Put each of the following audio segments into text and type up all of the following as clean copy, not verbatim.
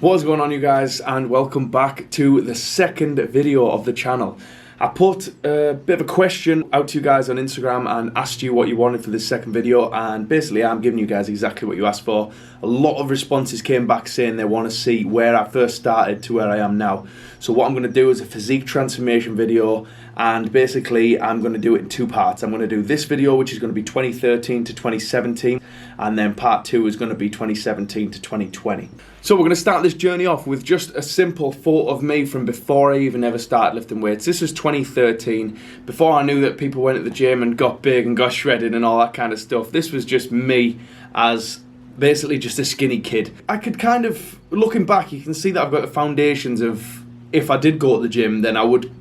What's going on, you guys, and welcome back to the second video of the channel. I put a bit of a question out to you guys on Instagram and asked you what you wanted for this second video, and basically I'm giving you guys exactly what you asked for. A lot of responses came back saying they want to see where I first started to where I am now. So what I'm going to do is a physique transformation video, and basically I'm going to do it in two parts. I'm going to do this video, which is going to be 2013 to 2017, and then part two is going to be 2017 to 2020. So we're going to start this journey off with just a simple photo of me from before I even ever started lifting weights. This is 2013, before I knew that people went at the gym and got big and got shredded and all that kind of stuff. This was just me as basically just a skinny kid. I could kind of, looking back, you can see that I've got the foundations of, if I did go to the gym, then I would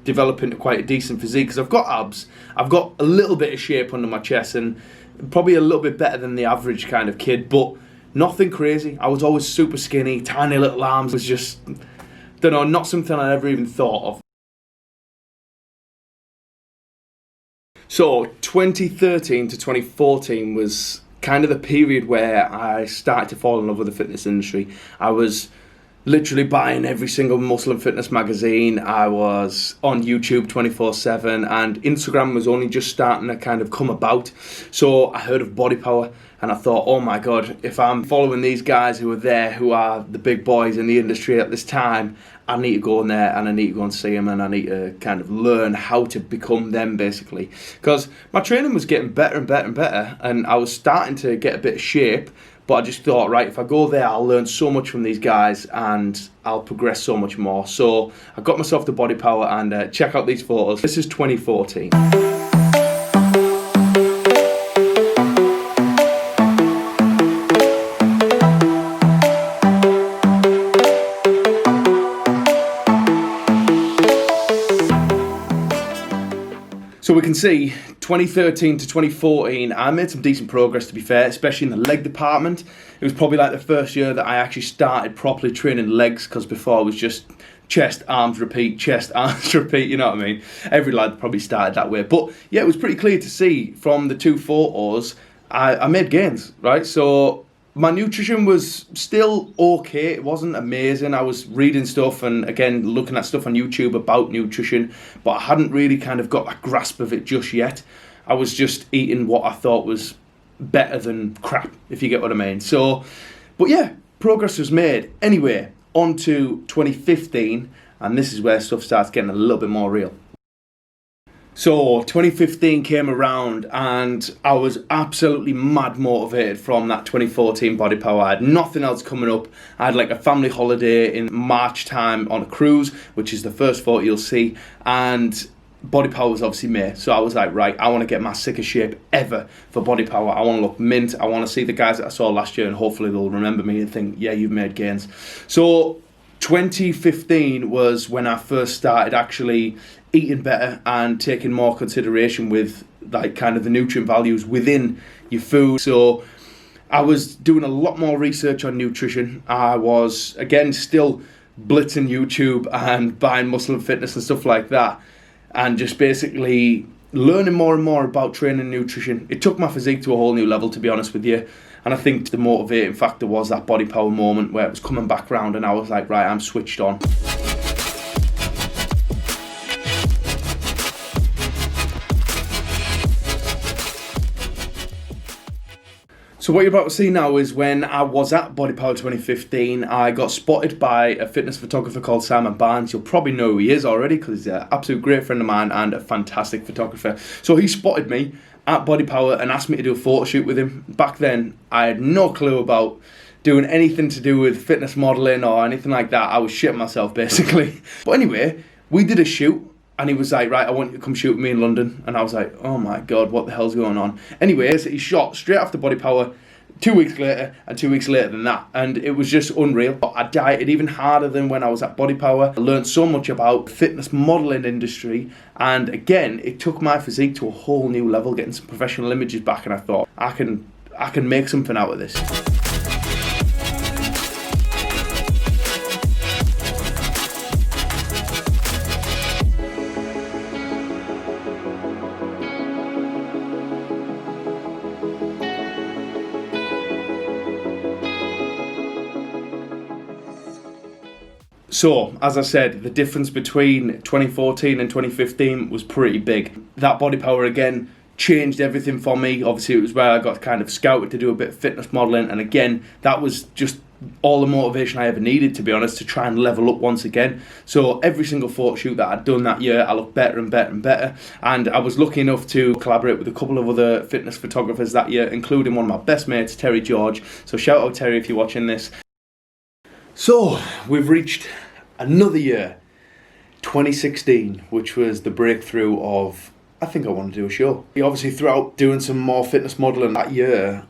develop into quite a decent physique, because I've got abs, I've got a little bit of shape under my chest, and probably a little bit better than the average kind of kid, but nothing crazy. I was always super skinny, tiny little arms. Was just, don't know, not something I ever even thought of. So 2013 to 2014 was kind of the period where I started to fall in love with the fitness industry. I was literally buying every single muscle and fitness magazine. I was on YouTube 24/7, and Instagram was only just starting to kind of come about. So I heard of Body Power, and I thought, oh my god, if I'm following these guys who are there, who are the big boys in the industry at this time, I need to go in there and I need to go and see them, and I need to kind of learn how to become them, basically. Because my training was getting better and better and better, and I was starting to get a bit of shape. But I just thought, right, if I go there, I'll learn so much from these guys and I'll progress so much more. So I got myself to Body Power, and check out these photos. This is 2014. So we can see 2013 to 2014, I made some decent progress, to be fair, especially in the leg department. It was probably like the first year that I actually started properly training legs, because before it was just chest, arms, repeat, chest, arms, repeat, you know what I mean? Every lad probably started that way. But yeah, it was pretty clear to see from the two photos, I made gains, right? So my nutrition was still okay. It wasn't amazing. I was reading stuff and, again, looking at stuff on YouTube about nutrition, but I hadn't really kind of got a grasp of it just yet. I was just eating what I thought was better than crap, if you get what I mean. So, but yeah, progress was made. Anyway, on to 2015, and this is where stuff starts getting a little bit more real. So 2015 came around, and I was absolutely mad motivated from that 2014 Body Power. I had nothing else coming up. I had like a family holiday in March time on a cruise, which is the first photo you'll see, and Body Power was obviously May. So I was like, right, I want to get my sickest shape ever for Body Power. I want to look mint. I want to see the guys that I saw last year, and hopefully they'll remember me and think, yeah, you've made gains. So 2015 was when I first started actually eating better and taking more consideration with like kind of the nutrient values within your food. So I was doing a lot more research on nutrition. I was, again, still blitzing YouTube and buying Muscle and Fitness and stuff like that, and just basically learning more and more about training and nutrition. It took my physique to a whole new level, to be honest with you. And I think the motivating factor was that Body Power moment where it was coming back round, and I was like, right, I'm switched on. So what you're about to see now is when I was at Body Power 2015, I got spotted by a fitness photographer called Simon Barnes. You'll probably know who he is already, because he's an absolute great friend of mine and a fantastic photographer. So he spotted me at Body Power and asked me to do a photo shoot with him. Back then, I had no clue about doing anything to do with fitness modelling or anything like that. I was shitting myself, basically. But anyway, we did a shoot. And he was like, right, I want you to come shoot with me in London. And I was like, oh my God, what the hell's going on? Anyways, he shot straight after Body Power, 2 weeks later, and 2 weeks later than that. And it was just unreal. I dieted even harder than when I was at Body Power. I learned so much about the fitness modelling industry. And again, it took my physique to a whole new level, getting some professional images back. And I thought, I can make something out of this. So, as I said, the difference between 2014 and 2015 was pretty big. That body power again changed everything for me. Obviously, it was where I got kind of scouted to do a bit of fitness modelling, and again, that was just all the motivation I ever needed, to be honest, to try and level up once again. So every single photo shoot that I'd done that year, I looked better and better and better, and I was lucky enough to collaborate with a couple of other fitness photographers that year, including one of my best mates, Terry George. So shout out Terry if you're watching this. So we've reached another year, 2016, which was the breakthrough of, I think I want to do a show. Obviously, throughout doing some more fitness modelling that year,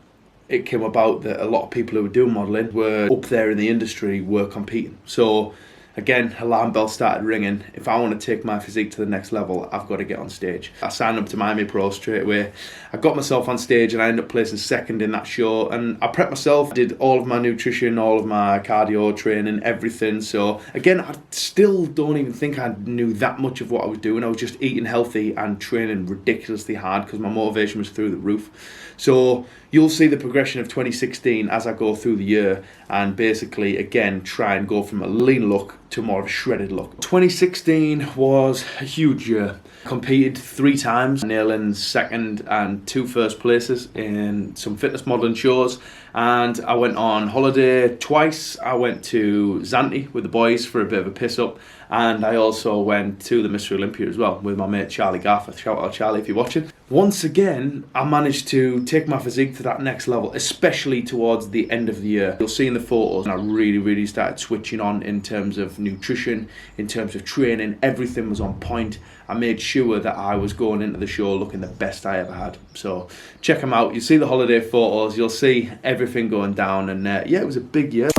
it came about that a lot of people who were doing modelling were up there in the industry, were competing. So again, alarm bell started ringing. If I want to take my physique to the next level, I've got to get on stage. I signed up to Miami Pro straight away. I got myself on stage and I ended up placing second in that show. And I prepped myself, did all of my nutrition, all of my cardio training, everything. So again, I still don't even think I knew that much of what I was doing. I was just eating healthy and training ridiculously hard because my motivation was through the roof. So you'll see the progression of 2016 as I go through the year, and basically again try and go from a lean look to more of a shredded look. 2016 was a huge year. Competed 3 times, nailing second and 2 first places in some fitness modelling shows, and I went on holiday twice. I went to Zante with the boys for a bit of a piss up, and I also went to the Mr. Olympia as well with my mate Charlie Garforth. Shout out Charlie if you're watching. Once again, I managed to take my physique to that next level, especially towards the end of the year. You'll see in the photos, and I really started switching on in terms of nutrition, in terms of training. Everything was on point. I made sure that I was going into the show looking the best I ever had. So check them out. You'll see the holiday photos. You'll see everything going down. And yeah, it was a big year.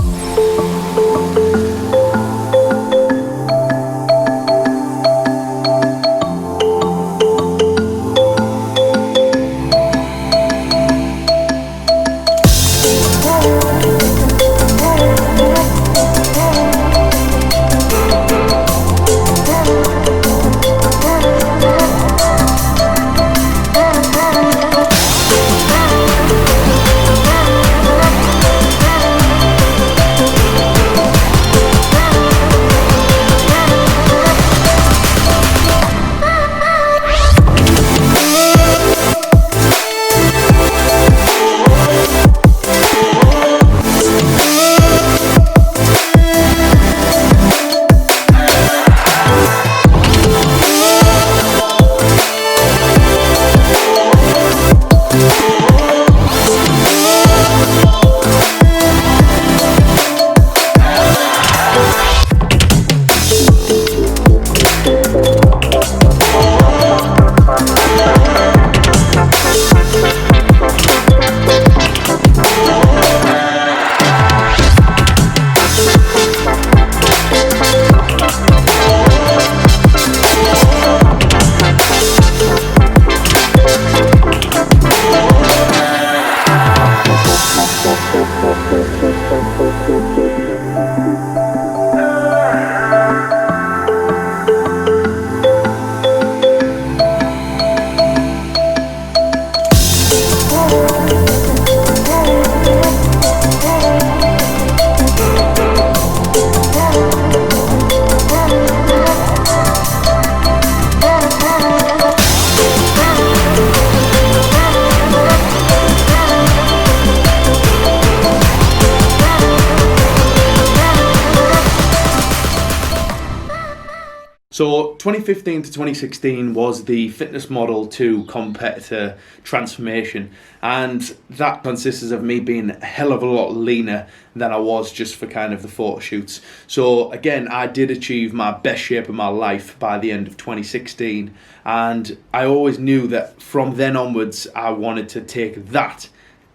So 2015 to 2016 was the fitness model to competitor transformation, and that consists of me being a hell of a lot leaner than I was just for kind of the photo shoots. So again, I did achieve my best shape of my life by the end of 2016, and I always knew that from then onwards I wanted to take that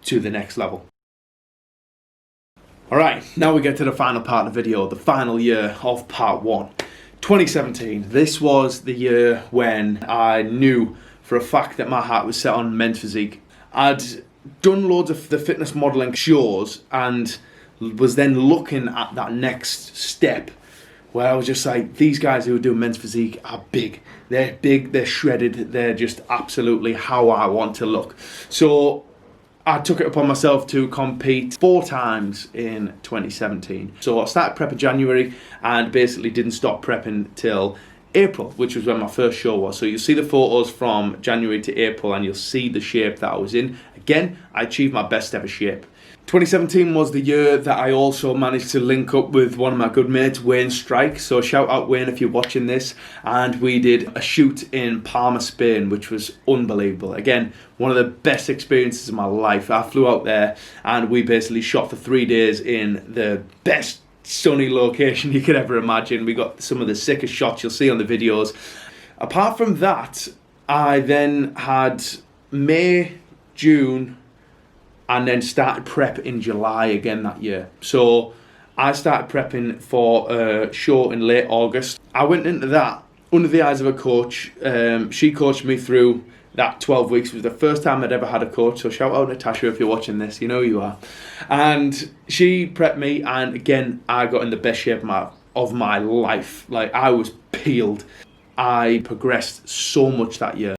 to the next level. Alright, now we get to the final part of the video, the final year of part 1. 2017, this was the year when I knew for a fact that my heart was set on men's physique. I'd done loads of the fitness modelling shows and was then looking at that next step where I was just like, these guys who are doing men's physique are big, they're shredded, they're just absolutely how I want to look. So I took it upon myself to compete 4 times in 2017. So I started prep in January and basically didn't stop prepping till April, which was when my first show was. So you'll see the photos from January to April and you'll see the shape that I was in. Again, I achieved my best ever shape. 2017 was the year that I also managed to link up with one of my good mates, Wayne Strike. So shout out Wayne if you're watching this. And we did a shoot in Palma, Spain, which was unbelievable. Again, one of the best experiences of my life. I flew out there and we basically shot for 3 days in the best sunny location you could ever imagine. We got some of the sickest shots you'll see on the videos. Apart from that, I then had May, June, and then started prep in July again that year. So I started prepping for a show in late August. I went into that under the eyes of a coach. She coached me through that 12 weeks. It was the first time I'd ever had a coach. So shout out Natasha if you're watching this, you know you are. And she prepped me, and again, I got in the best shape of my life. Like, I was peeled. I progressed so much that year.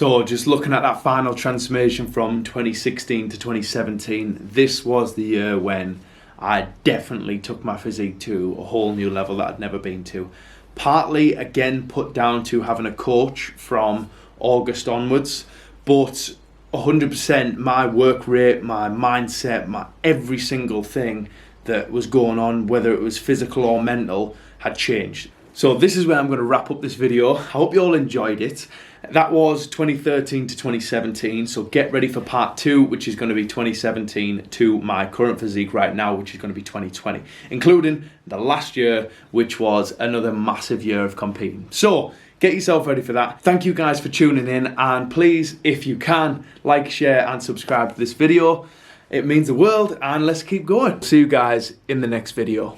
So just looking at that final transformation from 2016 to 2017, this was the year when I definitely took my physique to a whole new level that I'd never been to. Partly, again, put down to having a coach from August onwards, but 100% my work rate, my mindset, my every single thing that was going on, whether it was physical or mental, had changed. So this is where I'm going to wrap up this video. I hope you all enjoyed it. That was 2013 to 2017, so get ready for part 2, which is going to be 2017 to my current physique right now, which is going to be 2020, including the last year, which was another massive year of competing. So get yourself ready for that. Thank you guys for tuning in, and please, if you can, like, share and subscribe to this video. It means the world, and let's keep going. See you guys in the next video.